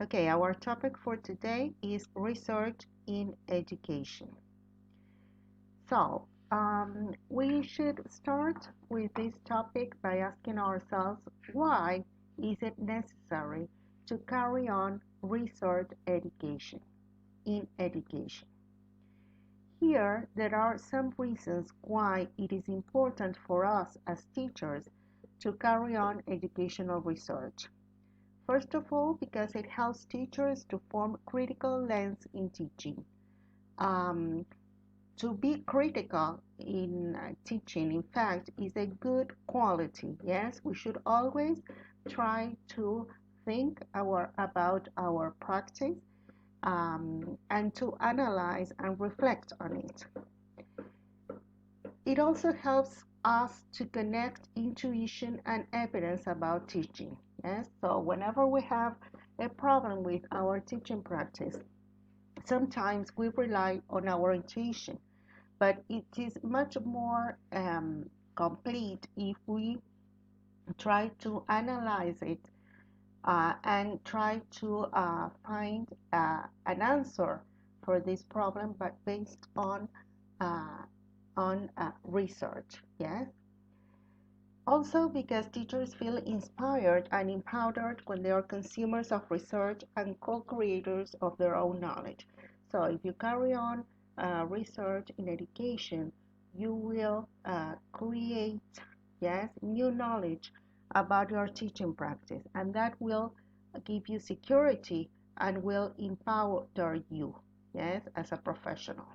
Okay, our topic for today is research in education. So, we should start with this topic by asking ourselves why is it necessary to carry on research education in education? Here, there are some reasons why it is important for us as teachers to carry on educational research. First of all, because it helps teachers to form critical lens in teaching. Um, to be critical in teaching, in fact, is a good quality. Yes, we should always try to think about our practice and to analyze and reflect on it. It also helps us to connect intuition and evidence about teaching. Yes, so whenever we have a problem with our teaching practice, sometimes we rely on our intuition, but it is much more complete if we try to analyze it and try to find an answer for this problem, but based uh, on research. Yes. Also, because teachers feel inspired and empowered when they are consumers of research and co-creators of their own knowledge. So, if you carry on research in education, you will create, yes, new knowledge about your teaching practice, and that will give you security and will empower you, yes, as a professional.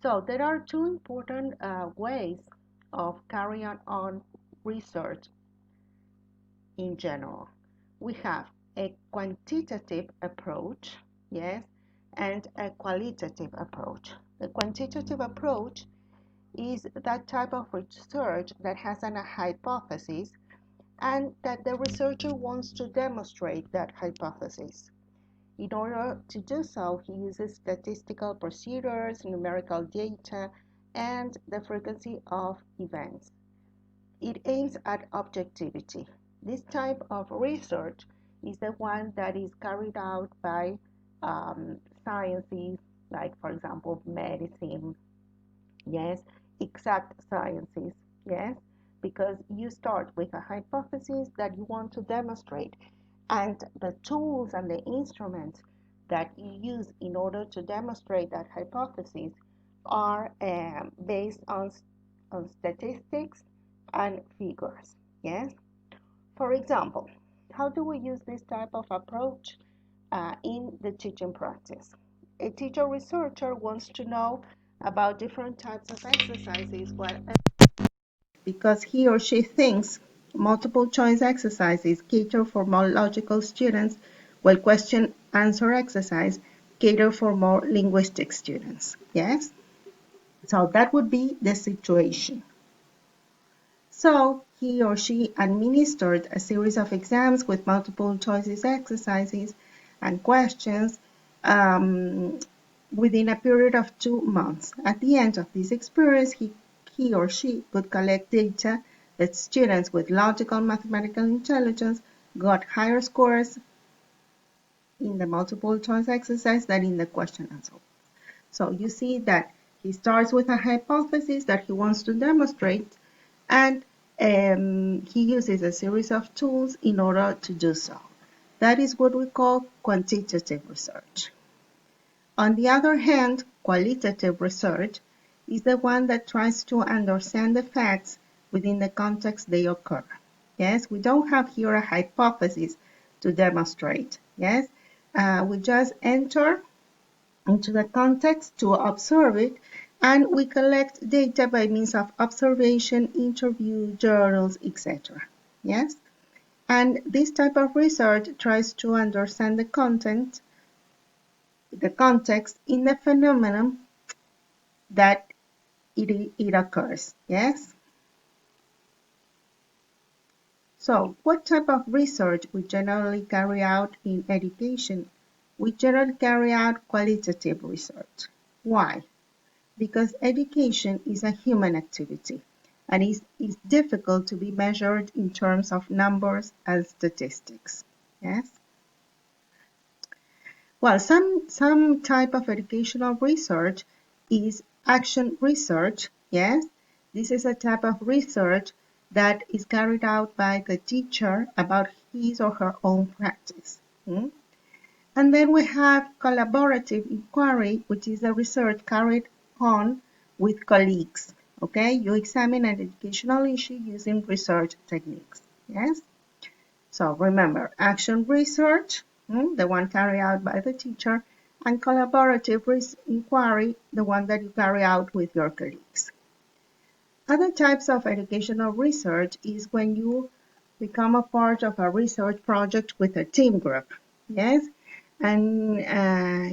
So there are two important ways of carrying on research in general. We have a quantitative approach, yes, and a qualitative approach. The quantitative approach is that type of research that has a hypothesis and that the researcher wants to demonstrate that hypothesis. In order to do so, he uses statistical procedures, numerical data, and the frequency of events. It aims at objectivity. This type of research is the one that is carried out by sciences, like, for example, medicine, yes, exact sciences, yes, because you start with a hypothesis that you want to demonstrate, and the tools and the instruments that you use in order to demonstrate that hypothesis are based on statistics and figures. Yes? For example, how do we use this type of approach in the teaching practice? A teacher researcher wants to know about different types of exercises, because he or she thinks multiple choice exercises cater for more logical students, while question answer exercise cater for more linguistic students. Yes? So that would be the situation. So he or she administered a series of exams with multiple choices exercises and questions um, within a period of 2 months. At the end of this experience, he or she could collect data that students with logical mathematical intelligence got higher scores in the multiple choice exercise than in the question answer. So you see that he starts with a hypothesis that he wants to demonstrate, and he uses a series of tools in order to do so. That is what we call quantitative research. On the other hand, qualitative research is the one that tries to understand the facts within the context they occur. Yes, we don't have here a hypothesis to demonstrate. Yes, we just enter into the context to observe it, and we collect data by means of observation, interview, journals, etc. Yes, and this type of research tries to understand the context in the phenomenon that it occurs. Yes. So, what type of research we generally carry out in education? We generally carry out qualitative research. Why? Because education is a human activity and is difficult to be measured in terms of numbers and statistics. Yes? Well, some type of educational research is action research. Yes, this is a type of research that is carried out by the teacher about his or her own practice. Mm? And then we have collaborative inquiry, which is a research carried on with colleagues. Okay, you examine an educational issue using research techniques. Yes. So remember, action research, the one carried out by the teacher, and collaborative inquiry, the one that you carry out with your colleagues. Other types of educational research is when you become a part of a research project with a team group. Yes, and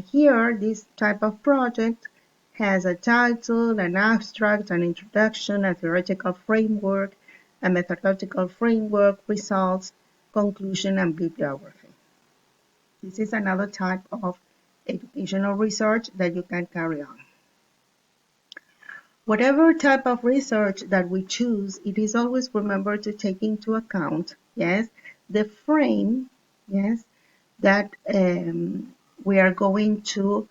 here this type of project has a title, an abstract, an introduction, a theoretical framework, a methodological framework, results, conclusion, and bibliography. This is another type of educational research that you can carry on. Whatever type of research that we choose, it is always remembered to take into account, yes, the frame, yes, that we are going to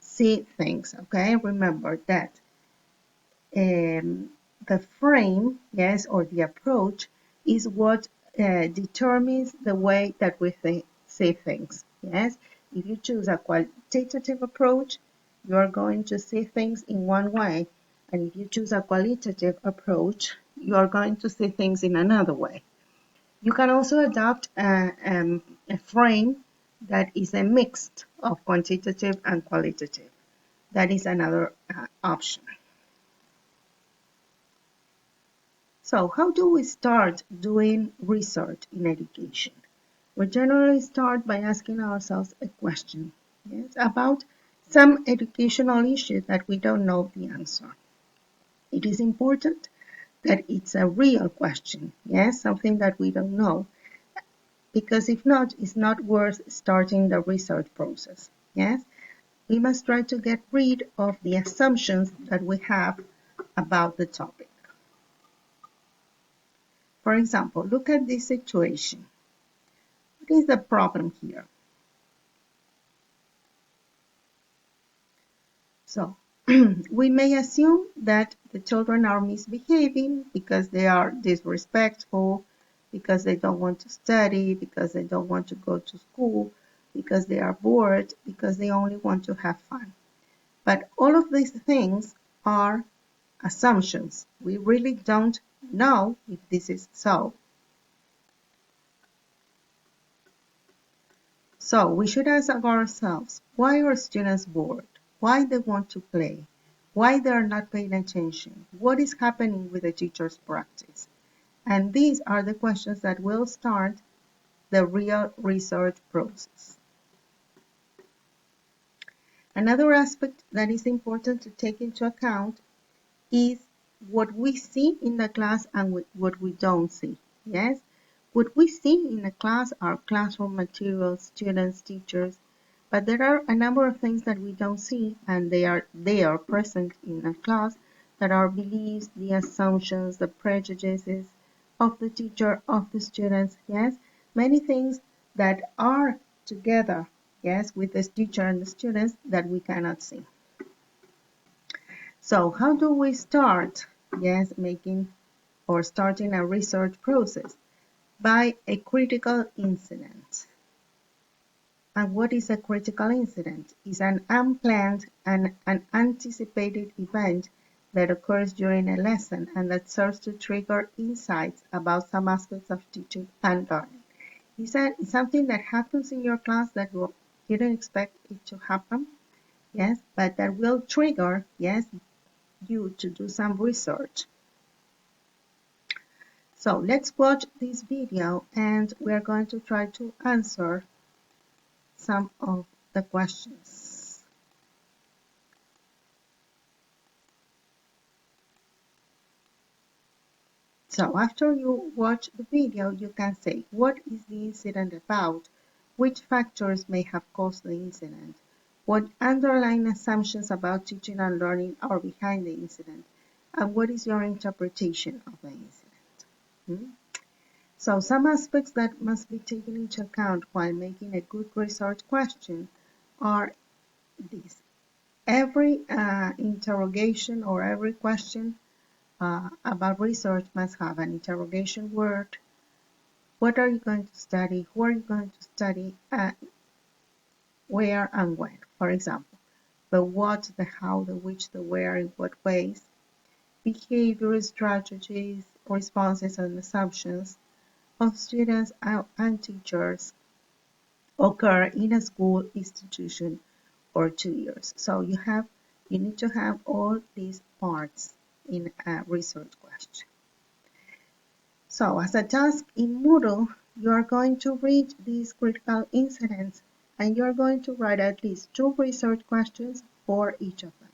see things. Okay, remember that the frame, yes, or the approach is what determines the way that we see things. Yes, if you choose a quantitative approach, you are going to see things in one way, and if you choose a qualitative approach, you are going to see things in another way. You can also adopt a frame that is a mix of quantitative and qualitative. That is another option. So how do we start doing research in education? We generally start by asking ourselves a question, yes, about some educational issue that we don't know the answer. It is important that it's a real question, yes, something that we don't know, because if not, it's not worth starting the research process, yes. We must try to get rid of the assumptions that we have about the topic. For example, look at this situation. What is the problem here? So, we may assume that the children are misbehaving because they are disrespectful, because they don't want to study, because they don't want to go to school, because they are bored, because they only want to have fun. But all of these things are assumptions. We really don't know if this is so. So we should ask ourselves, why are students bored? Why they want to play? Why they are not paying attention? What is happening with the teacher's practice? And these are the questions that will start the real research process. Another aspect that is important to take into account is what we see in the class and what we don't see. Yes? What we see in the class are classroom materials, students, teachers, but there are a number of things that we don't see, and they are present in the class, that are beliefs, the assumptions, the prejudices of the teacher, of the students, yes? Many things that are together, yes, with the teacher and the students that we cannot see. So how do we start, yes, making or starting a research process? By a critical incident. And what is a critical incident? It's an unplanned and an anticipated event that occurs during a lesson and that serves to trigger insights about some aspects of teaching and learning. Is that something that happens in your class that you didn't expect it to happen? Yes, but that will trigger, yes, you to do some research. So let's watch this video and we're going to try to answer some of the questions. So after you watch the video, you can say, what is the incident about? Which factors may have caused the incident? What underlying assumptions about teaching and learning are behind the incident? And what is your interpretation of the incident? So some aspects that must be taken into account while making a good research question are these. Every interrogation or every question about research must have an interrogation word. What are you going to study? Who are you going to study? Where and when? For example, the what, the how, the which, the where, in what ways. Behavior, strategies, responses, and assumptions of students and teachers occur in a school, institution, or 2 years. So you need to have all these parts in a research question. So as a task in Moodle, you are going to read these critical incidents and you are going to write at least 2 research questions for each of them.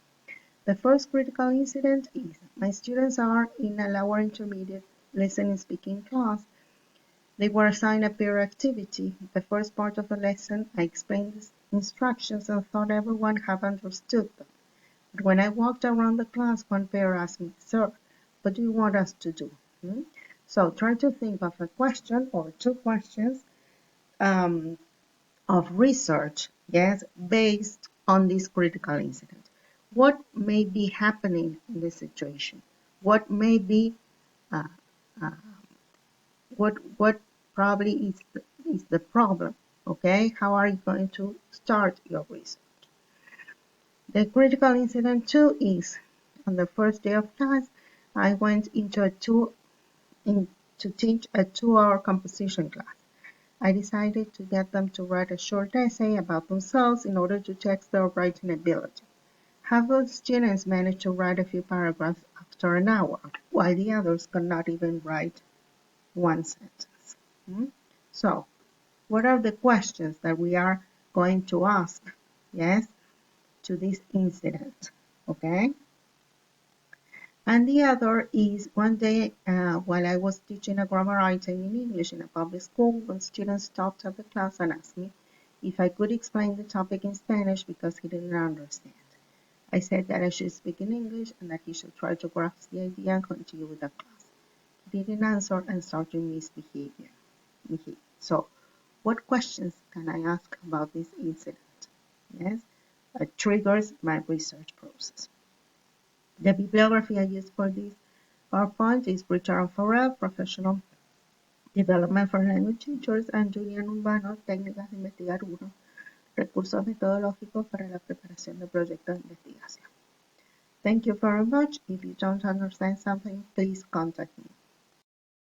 The first critical incident is, my students are in a lower intermediate listening speaking class. They were assigned a peer activity. The first part of the lesson, I explained the instructions and thought everyone had understood them. But when I walked around the class, one pair asked me, Sir, what do you want us to do? So try to think of a question or 2 questions of research, yes, based on this critical incident. What may be happening in this situation? What may be, uh, uh, what probably is the problem? Okay, how are you going to start your research? The critical incident 2 is, on the first day of class, I went to teach a 2-hour composition class. I decided to get them to write a short essay about themselves in order to test their writing ability. Half of the students managed to write a few paragraphs after an hour, while the others could not even write one sentence. So, what are the questions that we are going to ask, yes, to this incident, okay? And the other is one day while I was teaching a grammar item in English in a public school, one student stopped at the class and asked me if I could explain the topic in Spanish because he didn't understand. I said that I should speak in English and that he should try to grasp the idea and continue with the class. He didn't answer and started misbehaving. So, what questions can I ask about this incident? Yes, it triggers my research process. The bibliography I use for this PowerPoint is Richard Farrell, Professional Development for Language Teachers, and Julian Urbano, Técnicas de Investigar 1, Recursos Metodológicos para la Preparación de Proyectos de Investigación. Thank you very much. If you don't understand something, please contact me.